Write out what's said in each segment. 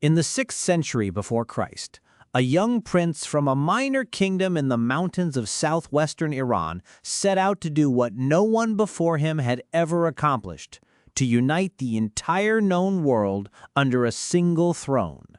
In the 6th century before Christ, a young prince from a minor kingdom in the mountains of southwestern Iran set out to do what no one before him had ever accomplished, to unite the entire known world under a single throne.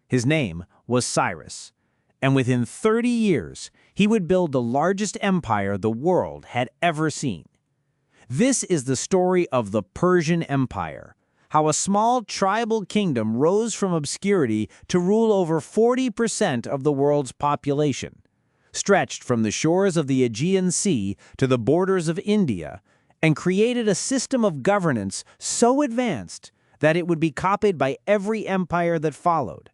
His name was Cyrus, and within 30 years, he would build the largest empire the world had ever seen. This is the story of the Persian Empire, how a small tribal kingdom rose from obscurity to rule over 40% of the world's population, stretched from the shores of the Aegean Sea to the borders of India, and created a system of governance so advanced that it would be copied by every empire that followed,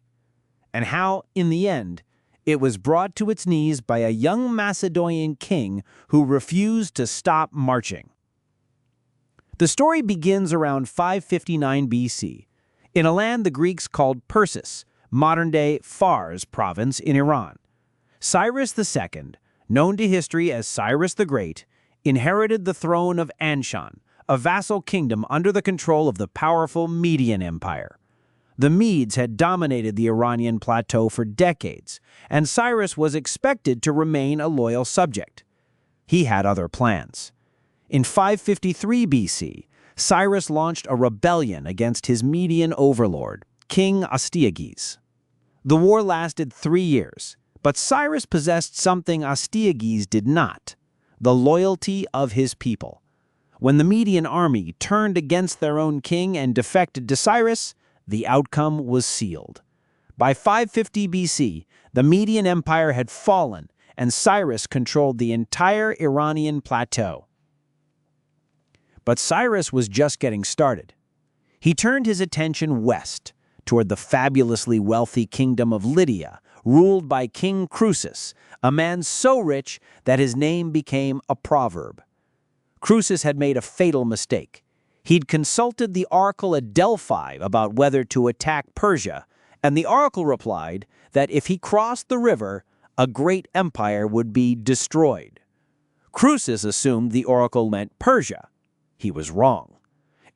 and how, in the end, it was brought to its knees by a young Macedonian king who refused to stop marching. The story begins around 559 BC, in a land the Greeks called Persis, modern-day Fars province in Iran. Cyrus II, known to history as Cyrus the Great, inherited the throne of Anshan, a vassal kingdom under the control of the powerful Median Empire. The Medes had dominated the Iranian plateau for decades, and Cyrus was expected to remain a loyal subject. He had other plans. In 553 BC, Cyrus launched a rebellion against his Median overlord, King Astyages. The war lasted 3 years, but Cyrus possessed something Astyages did not: the loyalty of his people. When the Median army turned against their own king and defected to Cyrus, the outcome was sealed. By 550 BC, the Median Empire had fallen, and Cyrus controlled the entire Iranian plateau. But Cyrus was just getting started. He turned his attention west, toward the fabulously wealthy kingdom of Lydia, ruled by King Croesus, a man so rich that his name became a proverb. Croesus had made a fatal mistake. He'd consulted the oracle at Delphi about whether to attack Persia, and the oracle replied that if he crossed the river, a great empire would be destroyed. Croesus assumed the oracle meant Persia. He was wrong.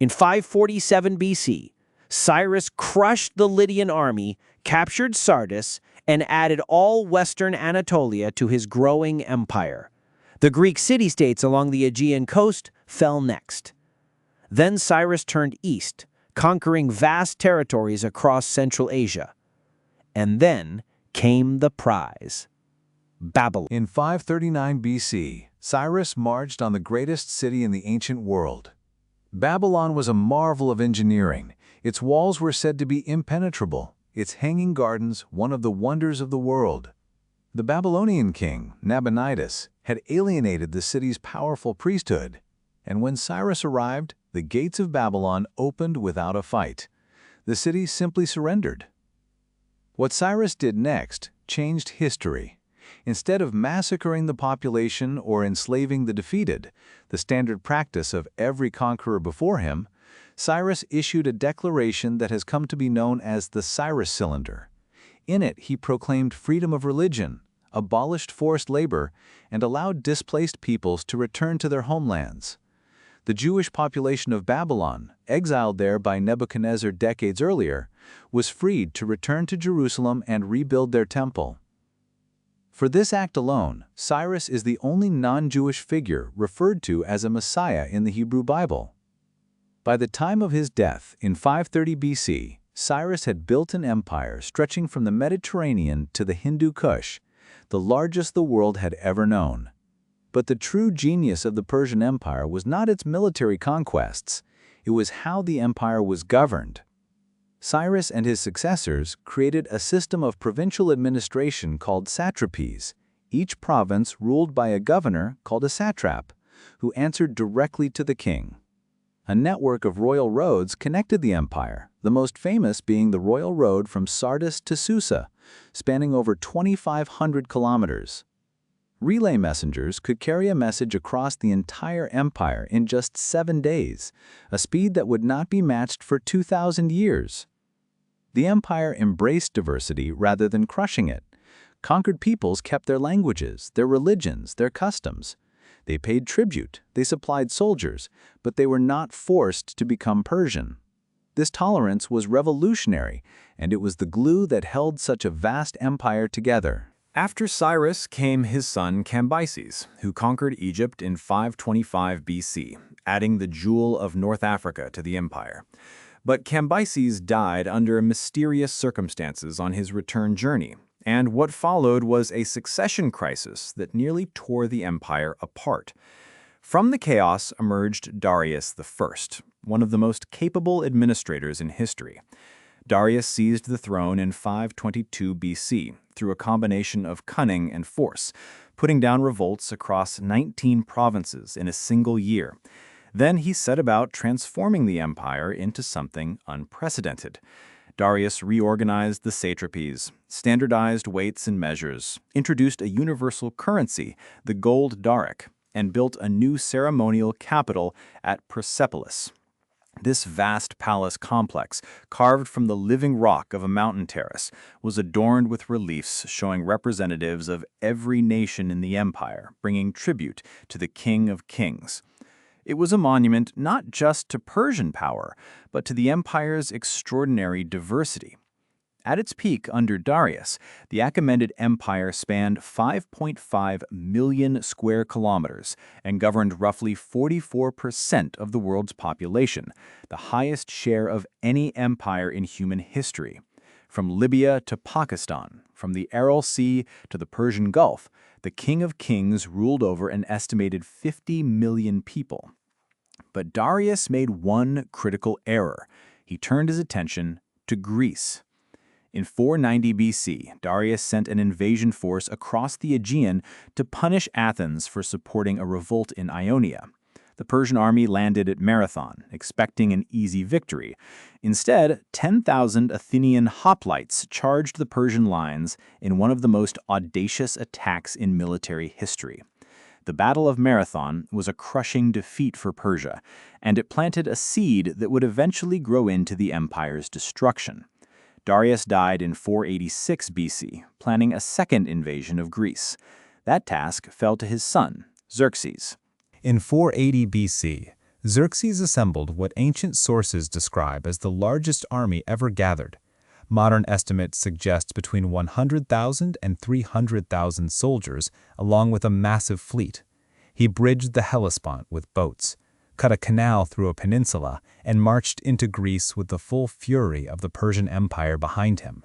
In 547 BC, Cyrus crushed the Lydian army, captured Sardis, and added all western Anatolia to his growing empire. The Greek city-states along the Aegean coast fell next. Then Cyrus turned east, conquering vast territories across Central Asia. And then came the prize: Babylon. In 539 BC, Cyrus marched on the greatest city in the ancient world. Babylon was a marvel of engineering. Its walls were said to be impenetrable, its hanging gardens one of the wonders of the world. The Babylonian king, Nabonidus, had alienated the city's powerful priesthood, and when Cyrus arrived, the gates of Babylon opened without a fight. The city simply surrendered. What Cyrus did next changed history. Instead of massacring the population or enslaving the defeated, the standard practice of every conqueror before him, Cyrus issued a declaration that has come to be known as the Cyrus Cylinder. In it, he proclaimed freedom of religion, abolished forced labor, and allowed displaced peoples to return to their homelands. The Jewish population of Babylon, exiled there by Nebuchadnezzar decades earlier, was freed to return to Jerusalem and rebuild their temple. For this act alone, Cyrus is the only non-Jewish figure referred to as a Messiah in the Hebrew Bible. By the time of his death in 530 BC, Cyrus had built an empire stretching from the Mediterranean to the Hindu Kush, the largest the world had ever known. But the true genius of the Persian Empire was not its military conquests, it was how the empire was governed. Cyrus and his successors created a system of provincial administration called satrapies, each province ruled by a governor called a satrap, who answered directly to the king. A network of royal roads connected the empire, the most famous being the royal road from Sardis to Susa, spanning over 2,500 kilometers. Relay messengers could carry a message across the entire empire in just 7 days, a speed that would not be matched for 2,000 years. The empire embraced diversity rather than crushing it. Conquered peoples kept their languages, their religions, their customs. They paid tribute, they supplied soldiers, but they were not forced to become Persian. This tolerance was revolutionary, and it was the glue that held such a vast empire together. After Cyrus came his son Cambyses, who conquered Egypt in 525 BC, adding the jewel of North Africa to the empire. But Cambyses died under mysterious circumstances on his return journey, and what followed was a succession crisis that nearly tore the empire apart. From the chaos emerged Darius I, one of the most capable administrators in history. Darius seized the throne in 522 BC through a combination of cunning and force, putting down revolts across 19 provinces in a single year. Then he set about transforming the empire into something unprecedented. Darius reorganized the satrapies, standardized weights and measures, introduced a universal currency, the gold daric, and built a new ceremonial capital at Persepolis. This vast palace complex, carved from the living rock of a mountain terrace, was adorned with reliefs showing representatives of every nation in the empire, bringing tribute to the King of Kings. It was a monument not just to Persian power, but to the empire's extraordinary diversity. At its peak under Darius, the Achaemenid Empire spanned 5.5 million square kilometers and governed roughly 44% of the world's population, the highest share of any empire in human history. From Libya to Pakistan, from the Aral Sea to the Persian Gulf, the King of Kings ruled over an estimated 50 million people. But Darius made one critical error. He turned his attention to Greece. In 490 BC, Darius sent an invasion force across the Aegean to punish Athens for supporting a revolt in Ionia. The Persian army landed at Marathon, expecting an easy victory. Instead, 10,000 Athenian hoplites charged the Persian lines in one of the most audacious attacks in military history. The Battle of Marathon was a crushing defeat for Persia, and it planted a seed that would eventually grow into the empire's destruction. Darius died in 486 BC, planning a second invasion of Greece. That task fell to his son, Xerxes. In 480 BC, Xerxes assembled what ancient sources describe as the largest army ever gathered. Modern estimates suggest between 100,000 and 300,000 soldiers, along with a massive fleet. He bridged the Hellespont with boats, cut a canal through a peninsula, and marched into Greece with the full fury of the Persian Empire behind him.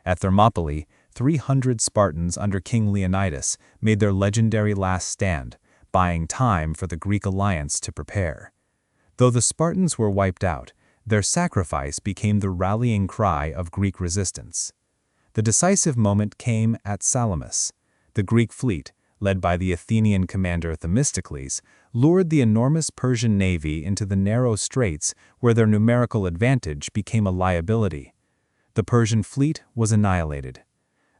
At Thermopylae, 300 Spartans under King Leonidas made their legendary last stand, buying time for the Greek alliance to prepare. Though the Spartans were wiped out, their sacrifice became the rallying cry of Greek resistance. The decisive moment came at Salamis. The Greek fleet, led by the Athenian commander Themistocles, lured the enormous Persian navy into the narrow straits where their numerical advantage became a liability. The Persian fleet was annihilated.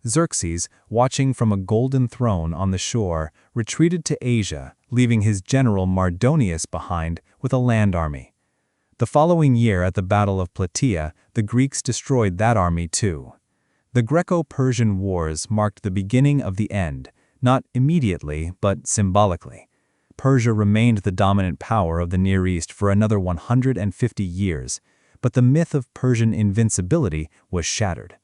Xerxes, watching from a golden throne on the shore, retreated to Asia, leaving his general Mardonius behind with a land army. The following year at the Battle of Plataea, the Greeks destroyed that army too. The Greco-Persian Wars marked the beginning of the end, not immediately, but symbolically. Persia remained the dominant power of the Near East for another 150 years, but the myth of Persian invincibility was shattered.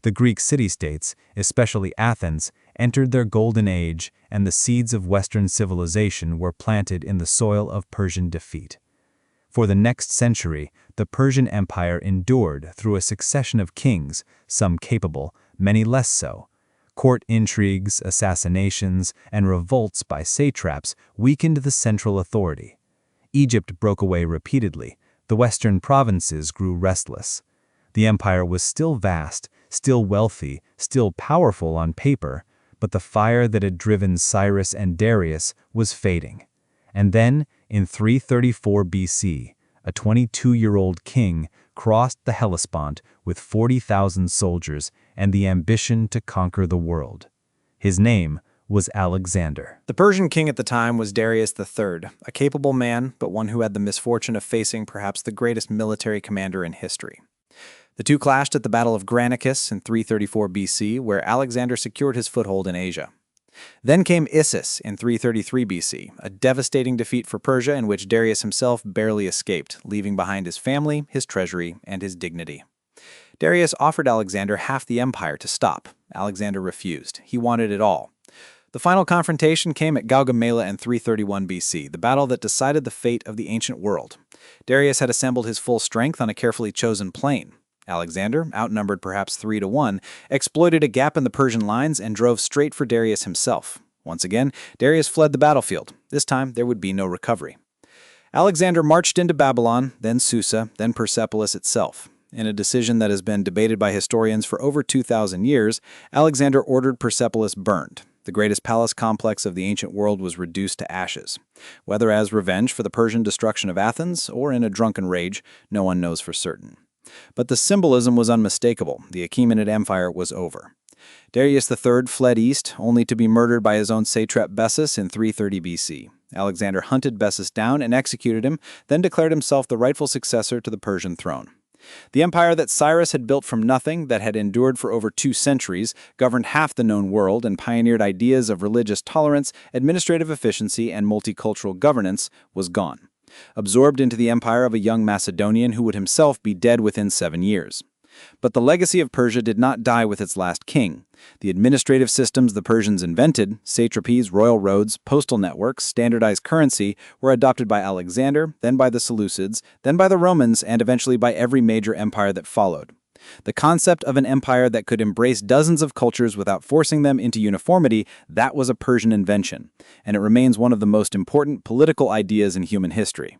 The Greek city-states, especially Athens, entered their golden age, and the seeds of Western civilization were planted in the soil of Persian defeat. For the next century, the Persian Empire endured through a succession of kings, some capable, many less so. Court intrigues, assassinations, and revolts by satraps weakened the central authority. Egypt broke away repeatedly. The western provinces grew restless. The empire was still vast, still wealthy, still powerful on paper, but the fire that had driven Cyrus and Darius was fading. And then, in 334 BC, a 22-year-old king crossed the Hellespont with 40,000 soldiers and the ambition to conquer the world. His name was Alexander. The Persian king at the time was Darius III, a capable man, but one who had the misfortune of facing perhaps the greatest military commander in history. The two clashed at the Battle of Granicus in 334 BC, where Alexander secured his foothold in Asia. Then came Issus in 333 BC, a devastating defeat for Persia in which Darius himself barely escaped, leaving behind his family, his treasury, and his dignity. Darius offered Alexander half the empire to stop. Alexander refused. He wanted it all. The final confrontation came at Gaugamela in 331 BC, the battle that decided the fate of the ancient world. Darius had assembled his full strength on a carefully chosen plain. Alexander, outnumbered perhaps 3-1, exploited a gap in the Persian lines and drove straight for Darius himself. Once again, Darius fled the battlefield. This time, there would be no recovery. Alexander marched into Babylon, then Susa, then Persepolis itself. In a decision that has been debated by historians for over 2,000 years, Alexander ordered Persepolis burned. The greatest palace complex of the ancient world was reduced to ashes. Whether as revenge for the Persian destruction of Athens or in a drunken rage, no one knows for certain. But the symbolism was unmistakable. The Achaemenid Empire was over. Darius III fled east, only to be murdered by his own satrap Bessus in 330 BC. Alexander hunted Bessus down and executed him, then declared himself the rightful successor to the Persian throne. The empire that Cyrus had built from nothing, that had endured for over 2 centuries, governed half the known world, and pioneered ideas of religious tolerance, administrative efficiency, and multicultural governance, was gone, absorbed into the empire of a young Macedonian who would himself be dead within 7 years. But the legacy of Persia did not die with its last king. The administrative systems the Persians invented, satrapies, royal roads, postal networks, standardized currency, were adopted by Alexander, then by the Seleucids, then by the Romans, and eventually by every major empire that followed. The concept of an empire that could embrace dozens of cultures without forcing them into uniformity, that was a Persian invention, and it remains one of the most important political ideas in human history.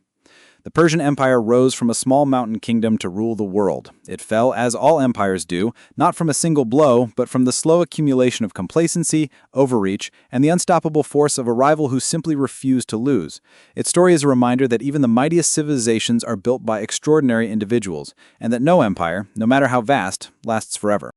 The Persian Empire rose from a small mountain kingdom to rule the world. It fell, as all empires do, not from a single blow, but from the slow accumulation of complacency, overreach, and the unstoppable force of a rival who simply refused to lose. Its story is a reminder that even the mightiest civilizations are built by extraordinary individuals, and that no empire, no matter how vast, lasts forever.